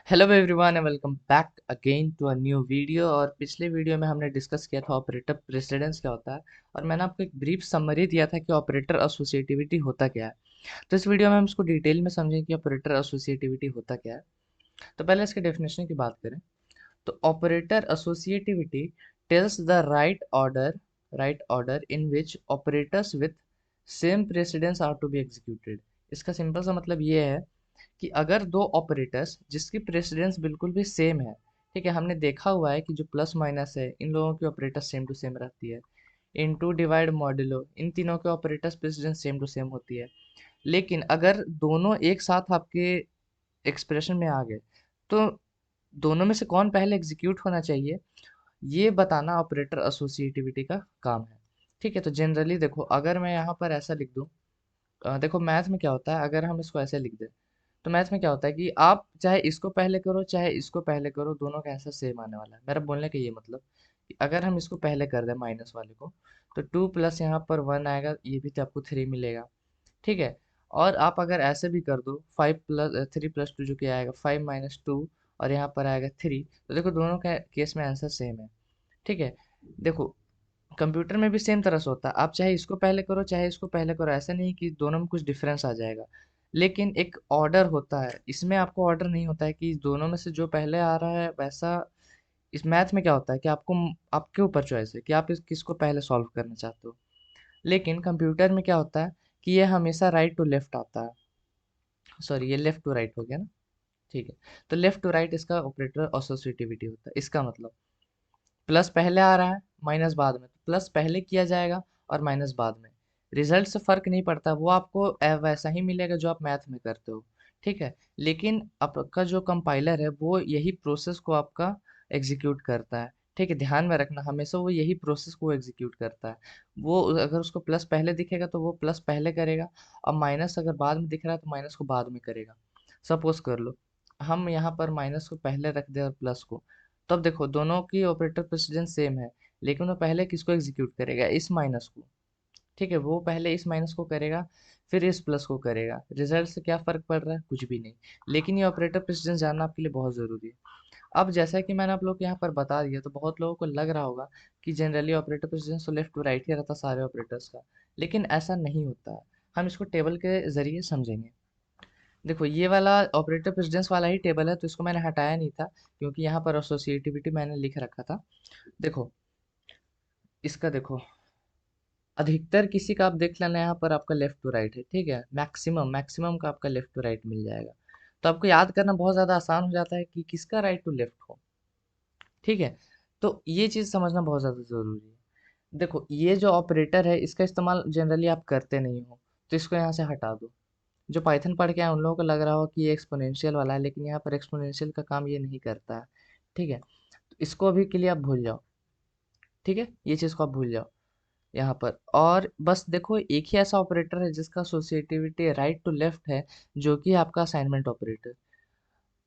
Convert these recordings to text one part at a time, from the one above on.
Hello everyone and welcome back again to a new video. और पिछले video में हमने डिस्कस किया था ऑपरेटर प्रेसिडेंस क्या होता है, और मैंने आपको एक ब्रीफ समरी दिया था कि ऑपरेटर एसोसिएटिविटी होता क्या है। तो इस वीडियो में हम इसको डिटेल में समझें कि ऑपरेटर एसोसिएटिविटी होता क्या है। तो पहले इसके डेफिनेशन की बात करें तो operator associativity tells the right order in which operators with same precedence are to be executed. इसका सिंपल सा मतलब ये है कि अगर दो ऑपरेटर्स जिसकी प्रेसिडेंस बिल्कुल भी सेम है, ठीक है, हमने देखा हुआ है कि जो प्लस माइनस है इन लोगों की ऑपरेटर्स सेम टू सेम रहती है। इनटू डिवाइड मॉड्यूलो इन तीनों के operators precedence same to same होती है। लेकिन अगर दोनों एक साथ आपके एक्सप्रेशन में आ गए तो दोनों में से कौन पहले एग्जीक्यूट होना चाहिए, ये बताना ऑपरेटर एसोसिएटिविटी का काम है। ठीक है, तो जनरली देखो अगर मैं यहाँ पर ऐसा लिख दूँ, देखो मैथ में क्या होता है, अगर हम इसको ऐसे लिख दें तो मैथ में क्या होता है कि आप चाहे इसको पहले करो चाहे इसको पहले करो, दोनों का आंसर सेम आने वाला है। मेरा बोलने का ये मतलब कि अगर हम इसको पहले कर दें माइनस वाले को, तो 2 प्लस यहाँ पर 1 आएगा, ये भी तो आपको 3 मिलेगा। ठीक है, और आप अगर ऐसे भी कर दो 5 प्लस 3 प्लस 2 जो कि आएगा 5 माइनस 2, और यहाँ पर आएगा 3, तो देखो दोनों का केस में आंसर सेम है। ठीक है, देखो कंप्यूटर में भी सेम तरह से होता है, आप चाहे इसको पहले करो चाहे इसको पहले करो, ऐसा नहीं कि दोनों में कुछ डिफरेंस आ जाएगा। लेकिन एक ऑर्डर होता है, इसमें आपको ऑर्डर नहीं होता है कि दोनों में से जो पहले आ रहा है वैसा। इस मैथ में क्या होता है कि आपको आपके ऊपर चॉइस है कि आप इस किसको पहले सॉल्व करना चाहते हो। लेकिन कंप्यूटर में क्या होता है कि ये हमेशा राइट टू लेफ्ट आता है। सॉरी, ये लेफ्ट टू राइट हो गया ना। ठीक है, तो लेफ्ट टू राइट इसका ऑपरेटर एसोसिएटिविटी होता है। इसका मतलब प्लस पहले आ रहा है माइनस बाद में, तो प्लस पहले किया जाएगा और माइनस बाद में। रिजल्ट से फर्क नहीं पड़ता, वो आपको वैसा ही मिलेगा जो आप मैथ में करते हो। ठीक है, लेकिन आपका जो कंपाइलर है वो यही प्रोसेस को आपका एग्जीक्यूट करता है। ठीक है, ध्यान में रखना हमेशा वो यही प्रोसेस को एग्जीक्यूट करता है। वो अगर उसको प्लस पहले दिखेगा तो वो प्लस पहले करेगा, और माइनस अगर बाद में दिख रहा है तो माइनस को बाद में करेगा। सपोज कर लो हम यहाँ पर माइनस को पहले रख दें और प्लस को, तब देखो दोनों की ऑपरेटर प्रेसिडेंस सेम है, लेकिन वो पहले किसको एग्जीक्यूट करेगा, इस माइनस को। ठीक है, वो पहले इस माइनस को करेगा फिर इस प्लस को करेगा। रिजल्ट से क्या फर्क पड़ रहा है, कुछ भी नहीं। लेकिन ये ऑपरेटर प्रेसिडेंस जानना आपके लिए बहुत ज़रूरी है। अब जैसा कि मैंने आप लोग को यहाँ पर बता दिया, तो बहुत लोगों को लग रहा होगा कि जनरली ऑपरेटर प्रेसिडेंस तो लेफ्ट टू राइट ही रहता सारे ऑपरेटर्स का, लेकिन ऐसा नहीं होता है। हम इसको टेबल के जरिए समझेंगे। देखो ये वाला ऑपरेटर प्रेसिडेंस वाला ही टेबल है, तो इसको मैंने हटाया नहीं था क्योंकि यहाँ पर एसोसिएटिविटी मैंने लिख रखा था। देखो इसका देखो, अधिकतर किसी का आप देख लेना, यहाँ पर आपका लेफ्ट टू राइट है। ठीक है, मैक्सिमम मैक्सिमम का आपका लेफ्ट टू राइट मिल जाएगा। तो आपको याद करना बहुत ज़्यादा आसान हो जाता है कि किसका राइट टू लेफ्ट हो। ठीक है, तो ये चीज़ समझना बहुत ज़्यादा ज़रूरी है। देखो ये जो ऑपरेटर है इसका इस्तेमाल जनरली आप करते नहीं हो, तो इसको यहाँ से हटा दो। जो पाइथन पढ़ के आए उन लोगों को लग रहा हो कि ये एक्सपोनेंशियल वाला है, लेकिन यहाँ पर एक्सपोनेंशियल का काम ये नहीं करता है। ठीक है, तो इसको अभी के लिए आप भूल जाओ। ठीक है, ये चीज़ को आप भूल जाओ यहाँ पर। और बस देखो एक ही ऐसा ऑपरेटर है जिसका एसोसिएटिविटी राइट टू लेफ्ट है, जो कि आपका असाइनमेंट ऑपरेटर।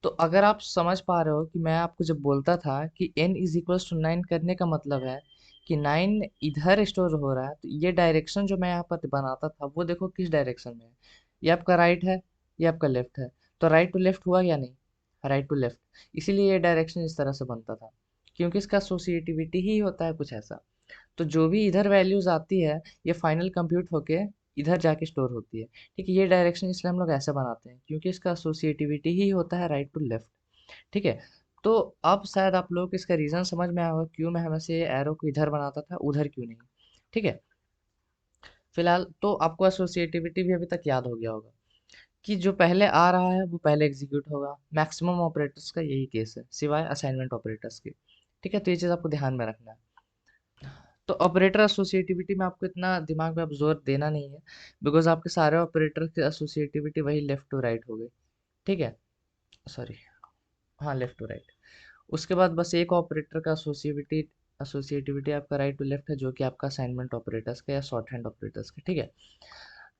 तो अगर आप समझ पा रहे हो कि मैं आपको जब बोलता था कि n इज इक्वल्स टू 9 करने का मतलब है कि 9 इधर स्टोर हो रहा है, तो ये डायरेक्शन जो मैं यहाँ पर बनाता था वो देखो किस डायरेक्शन में है। ये आपका राइट है, ये आपका लेफ्ट है। तो राइट टू लेफ्ट हुआ या नहीं, राइट टू लेफ्ट। इसीलिए ये डायरेक्शन इस तरह से बनता था, क्योंकि इसका एसोसिएटिविटी ही होता है कुछ ऐसा। तो जो भी इधर वैल्यूज आती है ये फाइनल कंप्यूट होके इधर जाके स्टोर होती है। ठीक है, ये डायरेक्शन इसलिए हम लोग ऐसे बनाते हैं क्योंकि इसका एसोसिएटिविटी ही होता है राइट टू लेफ्ट। ठीक है, तो अब शायद आप लोग को इसका रीज़न समझ में आया होगा क्यों मैं हमेशा ये एरो को इधर बनाता था उधर क्यों नहीं। ठीक है, फिलहाल तो आपको एसोसिएटिविटी भी अभी तक याद हो गया होगा कि जो पहले आ रहा है वो पहले एग्जीक्यूट होगा। मैक्सिमम ऑपरेटर्स का यही केस है सिवाय असाइनमेंट ऑपरेटर्स के। ठीक है, तो ये चीज़ आपको ध्यान में रखना है। तो ऑपरेटर एसोसिएटिविटी में आपको इतना दिमाग में अब जोर देना नहीं है, बिकॉज आपके सारे ऑपरेटर की एसोसिएटिविटी वही लेफ्ट टू राइट हो गई। ठीक है, सॉरी, हाँ लेफ्ट टू राइट। उसके बाद बस एक ऑपरेटर का एसोसिएटिविटी आपका राइट टू लेफ्ट है, जो कि आपका असाइनमेंट ऑपरेटर्स का या शॉर्ट हैंड ऑपरेटर्स का। ठीक है,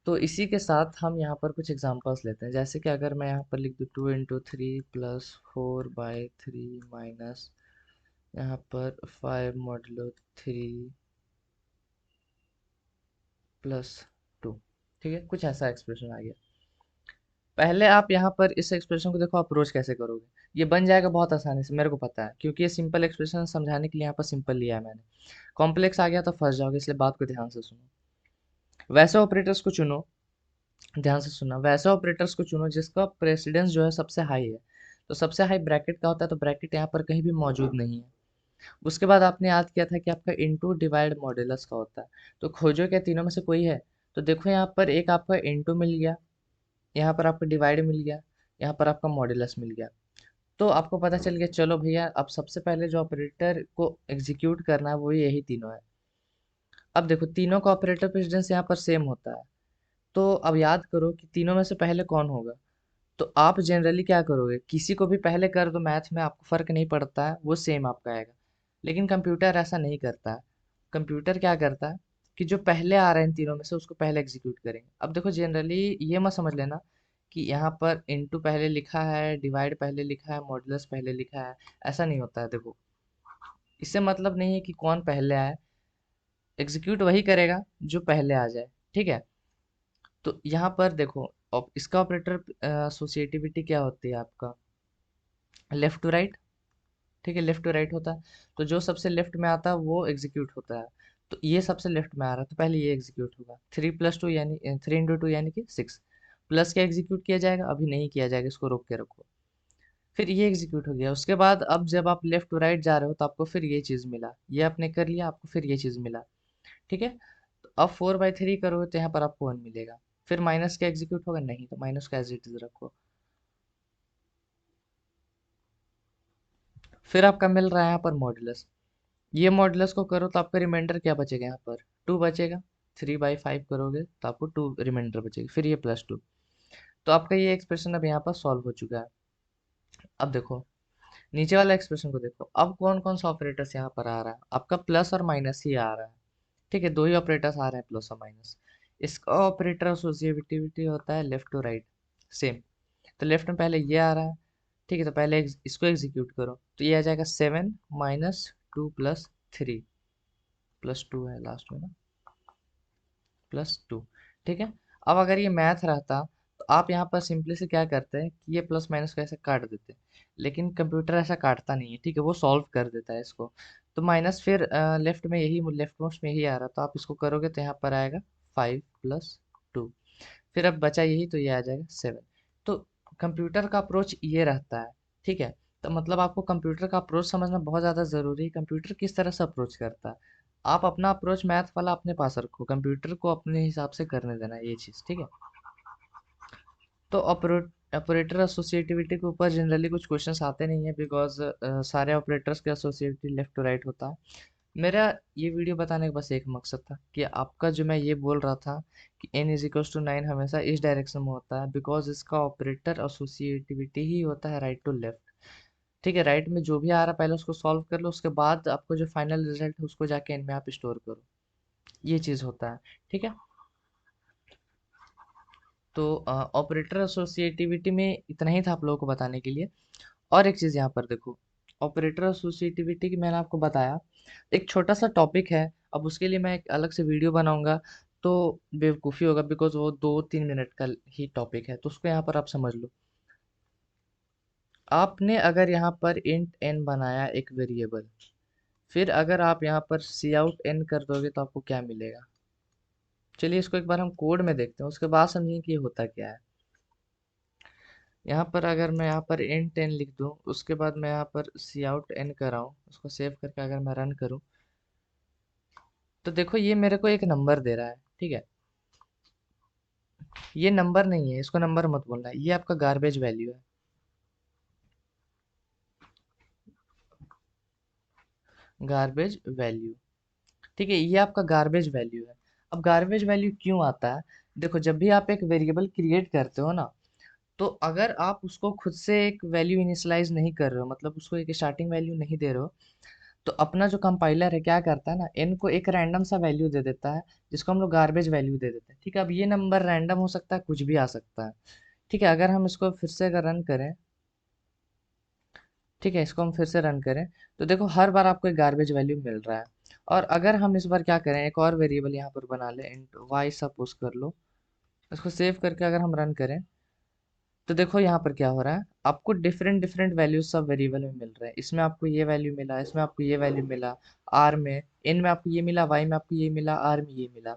तो इसी के साथ हम यहाँ पर कुछ एग्जांपल्स लेते हैं। जैसे कि अगर मैं यहाँ पर लिख दूँ 2 × 3 प्लस 4/3 माइनस यहाँ पर 5 मॉडुलो 3 प्लस 2। ठीक है, कुछ ऐसा एक्सप्रेशन आ गया। पहले आप यहाँ पर इस एक्सप्रेशन को देखो अप्रोच कैसे करोगे। ये बन जाएगा बहुत आसानी से, मेरे को पता है, क्योंकि ये सिंपल एक्सप्रेशन समझाने के लिए यहाँ पर सिंपल लिया है मैंने। कॉम्प्लेक्स आ गया तो फंस जाओगे, इसलिए बात को ध्यान से सुनो। वैसे ऑपरेटर्स को चुनो, ध्यान से सुनना, वैसे ऑपरेटर्स को चुनो जिसका प्रेसिडेंस जो है सबसे हाई है। तो सबसे हाई ब्रैकेट का होता है, तो ब्रैकेट यहाँ पर कहीं भी मौजूद नहीं है। उसके बाद आपने याद किया था कि आपका इनटू डिवाइड मॉड्यूलस का होता है। तो खोजो क्या तीनों में से कोई है। तो देखो यहाँ पर एक आपका इनटू मिल गया, यहाँ पर आपका डिवाइड मिल गया, यहाँ पर आपका मॉड्यूलस मिल गया। तो आपको पता चल गया, चलो भैया अब सबसे पहले जो ऑपरेटर को एग्जीक्यूट करना है वो यही तीनों है। अब देखो तीनों का ऑपरेटर प्रेसिडेंस यहाँ पर सेम होता है। तो अब याद करो कि तीनों में से पहले कौन होगा। तो आप जनरली क्या करोगे, किसी को भी पहले कर दो, मैथ में आपको फर्क नहीं पड़ता है, वो सेम आपका आएगा। लेकिन कंप्यूटर ऐसा नहीं करता है। कंप्यूटर क्या करता है कि जो पहले आ रहे हैं इन तीनों में से उसको पहले एग्जीक्यूट करेंगे। अब देखो जनरली ये मत समझ लेना कि यहाँ पर इनटू पहले लिखा है, डिवाइड पहले लिखा है, मॉडुलस पहले लिखा है। ऐसा नहीं होता है। देखो इससे मतलब नहीं है कि कौन पहले आए, एग्जीक्यूट वही करेगा जो पहले आ जाए। ठीक है। तो यहाँ पर देखो, इसका ऑपरेटर एसोसिएटिविटी क्या होती है आपका, लेफ्ट टू राइट। ठीक है, लेफ्ट टू राइट होता है। तो जो सबसे लेफ्ट में आता है वो एग्जीक्यूट होता है। तो ये सबसे लेफ्ट में आ रहा है तो पहले ये एग्जीक्यूट होगा। 3+2 यानी 3 × 2 यानी कि 6। प्लस क्या एग्जीक्यूट किया जाएगा, अभी नहीं किया जाएगा, इसको रोक के रखो। फिर ये एग्जीक्यूट हो गया। उसके बाद अब जब आप लेफ्ट टू राइट जा रहे हो तो आपको फिर ये चीज़ मिला, ये आपने कर लिया, आपको फिर ये चीज़ मिला। ठीक है। तो अब 4/3 करोगे तो यहाँ पर आपको 1 मिलेगा। फिर माइनस का एग्जीक्यूट होगा, नहीं, तो माइनस का एज इट इज रखो। फिर आपका मिल रहा है यहाँ पर मॉडुलस। ये मॉडुलस को करो तो आपका रिमाइंडर क्या बचेगा, यहाँ पर 2 बचेगा। 3/5 करोगे तो आपको 2 रिमाइंडर बचेगी, फिर ये +2। तो आपका ये एक्सप्रेशन अब यहाँ पर सॉल्व हो चुका है। अब देखो नीचे वाला एक्सप्रेशन को देखो, अब कौन कौन सा ऑपरेटर्स यहाँ पर आ रहा है, आपका प्लस और माइनस ही आ रहा है। ठीक है, दो ही ऑपरेटर्स आ रहे हैं, प्लस और माइनस। इसका ऑपरेटर एसोसिएटिविटी होता है लेफ्ट टू राइट, सेम। तो लेफ्ट में पहले ये आ रहा है। ठीक है, तो पहले इसको एग्जीक्यूट करो तो ये आ जाएगा 7 - 2 + 3, +2 है लास्ट में ना, +2। ठीक है। अब अगर ये मैथ रहता तो आप यहाँ पर सिंपली से क्या करते हैं कि ये प्लस माइनस को ऐसे काट देते हैं। लेकिन कंप्यूटर ऐसा काटता नहीं है। ठीक है, वो सॉल्व कर देता है इसको। तो माइनस फिर लेफ्ट में यही, लेफ्ट मोस्ट में यही आ रहा, तो आप इसको करोगे तो यहाँ पर आएगा 5 + 2। फिर अब बचा यही, तो ये आ जाएगा 7। तो कंप्यूटर का अप्रोच ये रहता है। ठीक है। तो मतलब आपको कंप्यूटर का अप्रोच समझना बहुत ज़्यादा ज़रूरी है, कंप्यूटर किस तरह से अप्रोच करता है। आप अपना अप्रोच मैथ वाला अपने पास रखो, कंप्यूटर को अपने हिसाब से करने देना ये चीज़। ठीक है। तो ऑपरेटर एसोसिएटिविटी के ऊपर जनरली कुछ क्वेश्चंस आते नहीं है, बिकॉज सारे ऑपरेटर्स का एसोसिएटिविटी लेफ्ट टू राइट होता है। मेरा ये वीडियो बताने का बस एक मकसद था कि आपका जो मैं ये बोल रहा था कि n = 9 हमेशा इस डायरेक्शन में होता है, बिकॉज इसका ऑपरेटर एसोसिएटिविटी ही होता है राइट टू लेफ्ट। ठीक है, राइट में जो भी आ रहा है पहले उसको सॉल्व कर लो, उसके बाद आपको जो फाइनल रिजल्ट है उसको जाके एंड में आप स्टोर करो। ये चीज़ होता है। ठीक है। तो ऑपरेटर एसोसिएटिविटी में इतना ही था आप लोगों को बताने के लिए। और एक चीज़ यहाँ पर देखो, ऑपरेटर एसोसिएटिविटी की मैंने आपको बताया, एक छोटा सा टॉपिक है। अब उसके लिए मैं एक अलग से वीडियो बनाऊंगा तो बेवकूफ़ी होगा, बिकॉज वो 2-3 मिनट का ही टॉपिक है, तो उसको यहाँ पर आप समझ लो। आपने अगर यहाँ पर इंट n बनाया एक वेरिएबल, फिर अगर आप यहाँ पर सी आउट n कर दोगे तो आपको क्या मिलेगा। चलिए इसको एक बार हम कोड में देखते हैं, उसके बाद समझेंगे कि ये होता क्या है। यहाँ पर अगर मैं यहाँ पर इंट n लिख दूँ, उसके बाद मैं यहाँ पर सी आउट n कर रहा हूँ, उसको सेव करके अगर मैं रन करूँ तो देखो ये मेरे को एक नंबर दे रहा है। ठीक है, ये नंबर नहीं है, इसको नंबर मत बोलना, ये आपका गार्बेज वैल्यू है। Garbage value. ठीक है, ये आपका गार्बेज वैल्यू है। अब गार्बेज वैल्यू क्यों आता है, देखो जब भी आप एक वेरिएबल क्रिएट करते हो ना, तो अगर आप उसको खुद से एक वैल्यू इनिशियलाइज नहीं कर रहे हो, मतलब उसको एक स्टार्टिंग वैल्यू नहीं दे रहे हो, तो अपना जो कंपाइलर है क्या करता है ना, एन को एक रैंडम सा वैल्यू दे देता है, जिसको हम लोग गार्बेज वैल्यू दे देते हैं। ठीक है, अब ये नंबर रैंडम हो सकता है, कुछ भी आ सकता है। ठीक है, अगर हम इसको फिर से अगर रन करें, ठीक है, इसको हम फिर से रन करें, तो देखो हर बार आपको एक गार्बेज वैल्यू मिल रहा है। और अगर हम इस बार क्या करें, एक और वेरिएबल यहाँ पर बना लें, इंट वाई सपोज कर लो, इसको सेव करके अगर हम रन करें तो देखो यहाँ पर क्या हो रहा है, आपको डिफरेंट डिफरेंट वैल्यूज सब वेरिएबल में मिल रहे हैं। इसमें आपको ये वैल्यू मिला, इसमें आपको ये वैल्यू मिला, आर में, इन में आपको ये मिला, वाई में आपको ये मिला, आर में ये मिला।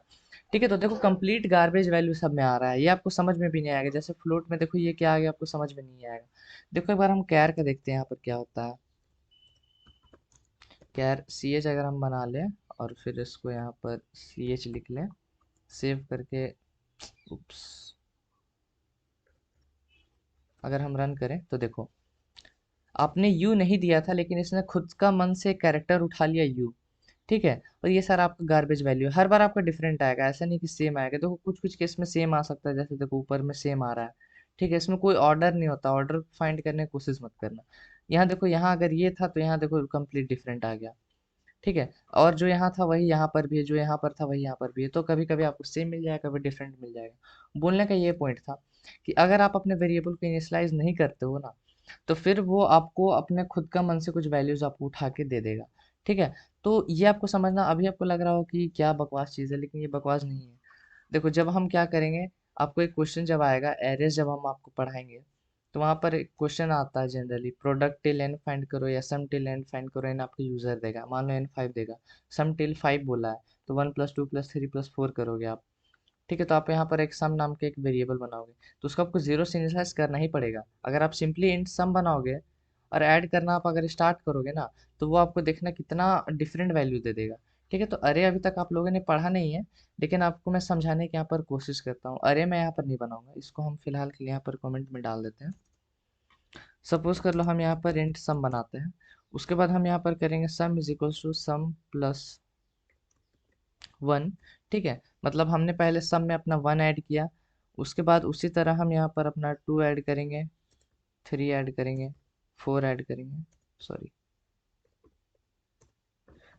ठीक है, तो देखो कंप्लीट गार्बेज वैल्यू सब में आ रहा है, ये आपको समझ में भी नहीं आएगा। जैसे फ्लोट में देखो ये क्या आ गया, आपको समझ में नहीं आएगा। देखो एक बार हम कैर का देखते हैं यहाँ पर क्या होता है। कैर सी एच अगर हम बना लें और फिर इसको यहाँ पर सी एच लिख लें, सेव करके, उप्स, अगर हम रन करें तो देखो आपने यू नहीं दिया था, लेकिन इसने खुद का मन से कैरेक्टर उठा लिया यू। ठीक है, और ये सारा आपका गार्बेज वैल्यू है। हर बार आपका डिफरेंट आएगा, ऐसा नहीं कि सेम आएगा। देखो कुछ कुछ केस में सेम आ सकता है, जैसे देखो ऊपर में सेम आ रहा है। ठीक है, इसमें कोई ऑर्डर नहीं होता, ऑर्डर फाइंड करने की कोशिश मत करना। यहाँ देखो, यहाँ अगर ये था तो यहाँ देखो कंप्लीट डिफरेंट आ गया। ठीक है, और जो यहाँ था वही यहाँ पर भी है, जो यहाँ पर था वही यहाँ पर भी है। तो कभी कभी आपको सेम मिल जाएगा, कभी डिफरेंट मिल जाएगा। बोलने का ये पॉइंट था कि अगर आप अपने वेरिएबल को इनिशियलाइज नहीं करते हो ना, तो फिर वो आपको अपने खुद का मन से कुछ वैल्यूज आपको उठा के दे देगा। ठीक है, तो ये आपको समझना। अभी आपको लग रहा हो कि क्या बकवास चीज़ है, लेकिन ये बकवास नहीं है। देखो जब हम क्या करेंगे, आपको एक क्वेश्चन जब आएगा एरेज, जब हम आपको पढ़ाएंगे, तो वहाँ पर एक क्वेश्चन आता है जनरली, प्रोडक्ट टिल एन फाइंड करो या सम टिल एन फाइंड करो। एन आपको यूजर देगा, मान लो एन 5 देगा, सम टिल 5 बोला है, तो 1 + 2 + 3 + 4 करोगे आप। ठीक है, तो आप यहाँ पर एक सम नाम के एक वेरिएबल बनाओगे, तो उसको आपको जीरो से इनिशियलाइज करना ही पड़ेगा। अगर आप सिंपली इंट सम बनाओगे और ऐड करना आप अगर स्टार्ट करोगे ना, तो वो आपको देखना कितना डिफरेंट वैल्यू दे देगा। ठीक है, तो अरे अभी तक आप लोगों ने पढ़ा नहीं है, लेकिन आपको मैं समझाने की यहाँ पर कोशिश करता हूँ। अरे मैं यहाँ पर नहीं बनाऊंगा, इसको हम फिलहाल के लिए यहाँ पर कमेंट में डाल देते हैं। सपोज कर लो हम यहाँ पर इंट सम बनाते हैं, उसके बाद हम यहाँ पर करेंगे sum is equals to sum plus 1। ठीक है, मतलब हमने पहले सम में अपना 1 ऐड किया, उसके बाद उसी तरह हम यहाँ पर अपना 2 ऐड करेंगे, 3 ऐड करेंगे, 4 ऐड करेंगे, सॉरी।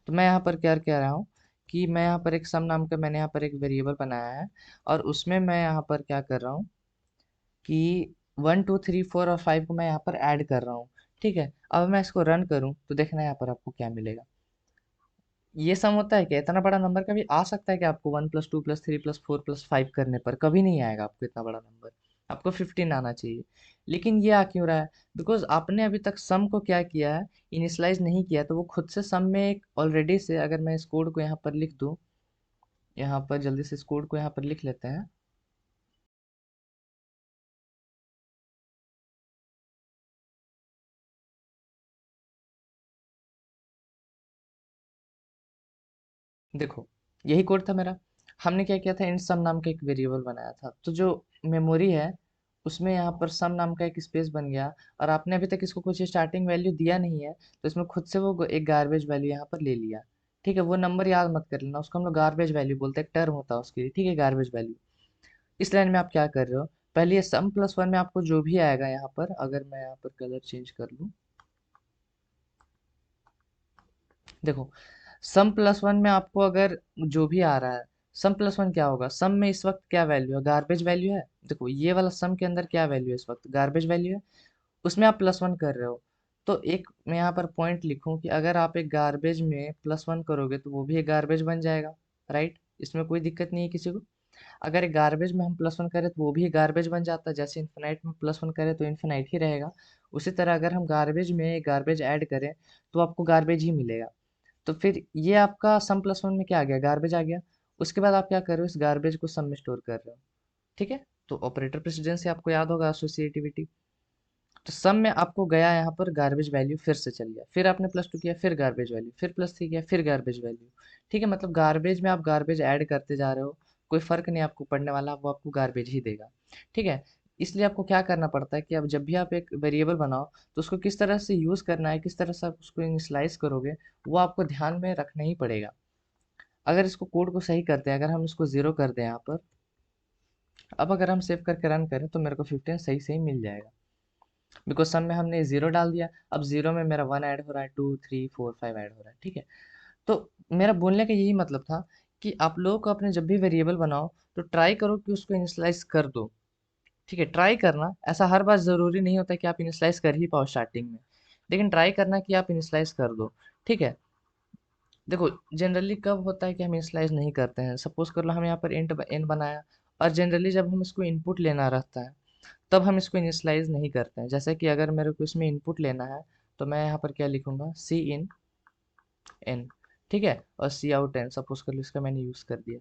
तो मैं यहाँ पर क्या कह रहा हूँ कि मैं यहाँ पर एक सम नाम का मैंने यहाँ पर एक वेरिएबल बनाया है, और उसमें मैं यहाँ पर क्या कर रहा हूँ कि 1 2 3 4 और 5 को मैं यहाँ पर ऐड कर रहा हूँ। ठीक है, अब मैं इसको रन करूँ तो देखना यहाँ पर आपको क्या मिलेगा। ये सम होता है कि इतना बड़ा नंबर कभी आ सकता है कि आपको 1 + 2 + 3 + 4 + 5 करने पर कभी नहीं आएगा आपको इतना बड़ा नंबर। आपको 15 आना चाहिए। लेकिन ये आ क्यों रहा है? बिकॉज आपने अभी तक सम को क्या किया है, इनिशलाइज नहीं किया, तो वो खुद से सम में एक ऑलरेडी से, अगर मैं इस कोड को यहाँ पर लिख दूँ, यहाँ पर जल्दी से इस कोड को यहाँ पर लिख लेते हैं। देखो यही कोड था मेरा। हमने क्या किया था, int सम नाम का एक वेरिएबल बनाया था, तो जो मेमोरी है उसमें यहाँ पर सम नाम का एक स्पेस बन गया, और आपने अभी तक इसको कुछ स्टार्टिंग वैल्यू दिया नहीं है, तो इसमें खुद से वो एक गार्बेज वैल्यू यहाँ पर ले लिया। ठीक है, वो नंबर याद मत कर लेना, उसको हम लोग गार्बेज वैल्यू बोलते हैं, एक टर्म होता है उसके लिए। ठीक है, गार्बेज वैल्यू। इस लाइन में आप क्या कर रहे हो, पहले ये सम +1 में आपको जो भी आएगा यहाँ पर, अगर मैं यहाँ पर कलर चेंज कर लूँ, देखो सम +1 में आपको अगर जो भी आ रहा है, सम +1 क्या होगा, सम में इस वक्त क्या वैल्यू है, गार्बेज वैल्यू है। देखो ये वाला सम के अंदर क्या वैल्यू है, इस वक्त गार्बेज वैल्यू है, उसमें आप +1 कर रहे हो। तो एक मैं यहाँ पर पॉइंट लिखूं कि अगर आप एक गार्बेज में +1 करोगे तो वो भी एक गार्बेज बन जाएगा, राइट। इसमें कोई दिक्कत नहीं है किसी को। अगर एक गार्बेज में हम +1 करें तो वो भी गार्बेज बन जाता है, जैसे इन्फिनाइट में +1 करें तो इन्फिनाइट ही रहेगा। उसी तरह अगर हम गार्बेज में गार्बेज ऐड करें तो आपको गार्बेज ही मिलेगा। तो फिर ये आपका सम +1 में क्या आ गया, गार्बेज आ गया। उसके बाद आप क्या कर रहे हो, इस गार्बेज को सम में स्टोर कर रहे हो। ठीक है, तो ऑपरेटर प्रेसिडेंस से आपको याद होगा, एसोसिएटिविटी। तो सम में आपको गया यहाँ पर गार्बेज वैल्यू, फिर से चल गया, फिर आपने +2 किया, फिर गार्बेज वैल्यू, फिर +3 किया, फिर गार्बेज वैल्यू। ठीक है, मतलब गार्बेज में आप गार्बेज ऐड करते जा रहे हो, कोई फर्क नहीं आपको पड़ने वाला, वो आपको गार्बेज ही देगा। ठीक है, इसलिए आपको क्या करना पड़ता है कि अब जब भी आप एक वेरिएबल बनाओ, तो उसको किस तरह से यूज़ करना है, किस तरह से आप उसको इनिशियलाइज करोगे, वो आपको ध्यान में रखना ही पड़ेगा। अगर इसको कोड को सही करते हैं, अगर हम इसको ज़ीरो कर दें यहाँ पर, अब अगर हम सेव करके रन करें तो मेरे को 15 सही सही मिल जाएगा। बिकॉज सम में हमने ज़ीरो डाल दिया, अब ज़ीरो में मेरा 1 ऐड हो रहा है, 2 3 4 5 ऐड हो रहा है। ठीक है, तो मेरा बोलने का यही मतलब था कि आप लोगों को अपने जब भी वेरिएबल बनाओ तो ट्राई करो कि उसको इनिशियलाइज कर दो। ठीक है, ट्राई करना, ऐसा हर बार ज़रूरी नहीं होता कि आप इनिशियलाइज कर ही पाओ स्टार्टिंग में, लेकिन ट्राई करना कि आप इनिशियलाइज कर दो। ठीक है, देखो जनरली कब होता है कि हम इनिशियलाइज नहीं करते हैं, सपोज कर लो हम यहाँ पर इंट एन बनाया, और जनरली जब हम इसको इनपुट लेना रहता है, तब हम इसको इनिशलाइज नहीं करते हैं। जैसे कि अगर मेरे को इसमें इनपुट लेना है तो मैं यहाँ पर क्या लिखूंगा, सी इन एन, ठीक है, और सी आउट एन, सपोज कर लो इसका मैंने यूज़ कर दिया।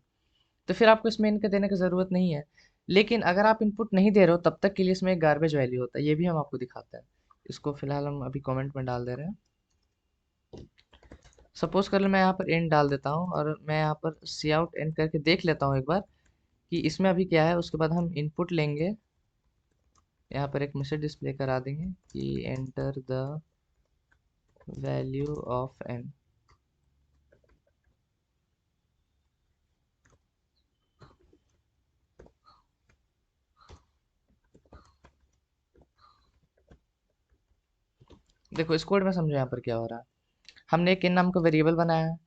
तो फिर आपको इसमें इनका देने की ज़रूरत नहीं है। लेकिन अगर आप इनपुट नहीं दे रहे हो तब तक के लिए इसमें एक गार्बेज वैल्यू होता है, ये भी हम आपको दिखाते हैं। इसको फिलहाल हम अभी कमेंट में डाल दे रहे हैं। सपोज कर लो मैं यहाँ पर एन डाल देता हूँ और मैं यहाँ पर सी आउट एन करके देख लेता हूँ एक बार कि इसमें अभी क्या है। उसके बाद हम इनपुट लेंगे, यहाँ पर एक मैसेज डिस्प्ले करा देंगे कि enter the value of N. देखो इस कोड में समझो यहाँ पर क्या हो रहा है। हमने एक एन नाम का वेरिएबल बनाया है,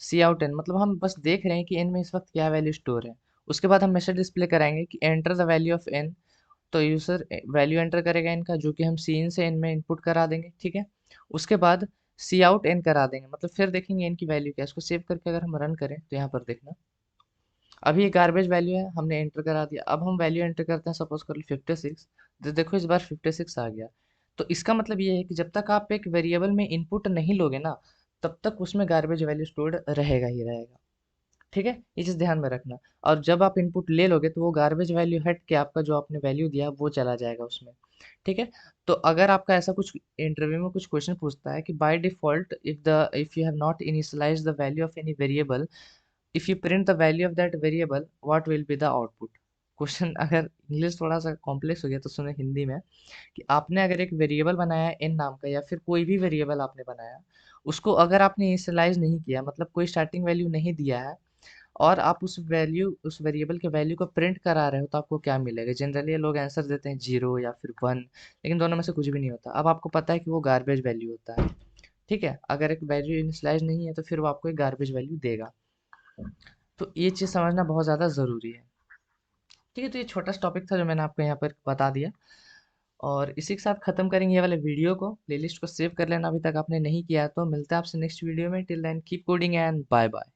सी आउट एन, मतलब हम बस देख रहे हैं कि एन में इस वक्त क्या वैल्यू स्टोर है। उसके बाद हम मैसेज डिस्प्ले कराएंगे कि enter the value of N. तो यूज़र वैल्यू एंटर करेगा इनका, जो कि हम सी इन से एन में इनपुट करा देंगे, ठीक है। उसके बाद सी आउट एन करा देंगे, मतलब फिर देखेंगे एन की वैल्यू क्या है। इसको सेव करके अगर हम रन करें तो यहाँ पर देखना, अभी ये गार्बेज वैल्यू है, हमने एंटर करा दिया। अब हम वैल्यू एंटर करते हैं, सपोज कर लो 56, तो देखो इस बार 56 आ गया। तो इसका मतलब ये है कि जब तक आप एक वेरिएबल में इनपुट नहीं लोगे ना, तब तक उसमें गार्बेज वैल्यू स्टोर्ड रहेगा ही रहेगा, ठीक है। ये चीज़ ध्यान में रखना। और जब आप इनपुट ले लोगे तो वो गार्बेज वैल्यू हट के आपका जो आपने वैल्यू दिया वो चला जाएगा उसमें, ठीक है। तो अगर आपका ऐसा कुछ इंटरव्यू में कुछ क्वेश्चन पूछता है कि by default if you have not initialise the value of any variable, if you print the value of that variable what will be the output. Question अगर इंग्लिश थोड़ा सा कॉम्प्लेक्स हो गया तो सुने हिंदी में, कि आपने अगर एक वेरिएबल बनाया है एन नाम का, या फिर कोई भी वेरिएबल आपने बनाया, उसको अगर आपने इनिशियलाइज नहीं किया, मतलब कोई स्टार्टिंग वैल्यू नहीं दिया है, और आप उस वेरिएबल के वैल्यू को प्रिंट करा रहे हो, तो आपको क्या मिलेगा। जनरली ये लोग आंसर देते हैं 0 या फिर 1, लेकिन दोनों में से कुछ भी नहीं होता। अब आपको पता है कि वो गार्बेज वैल्यू होता है, ठीक है। अगर एक वैल्यू इनिशियलाइज नहीं है तो फिर वो आपको एक गार्बेज वैल्यू देगा। तो ये चीज़ समझना बहुत ज़्यादा ज़रूरी है, ठीक है। तो ये छोटा सा टॉपिक था जो मैंने आपको यहाँ पर बता दिया, और इसी के साथ ख़त्म करेंगे ये वाले वीडियो को। प्लेलिस्ट को सेव कर लेना अभी तक आपने नहीं किया है तो। मिलते हैं आपसे नेक्स्ट वीडियो में। Till then keep coding and bye bye.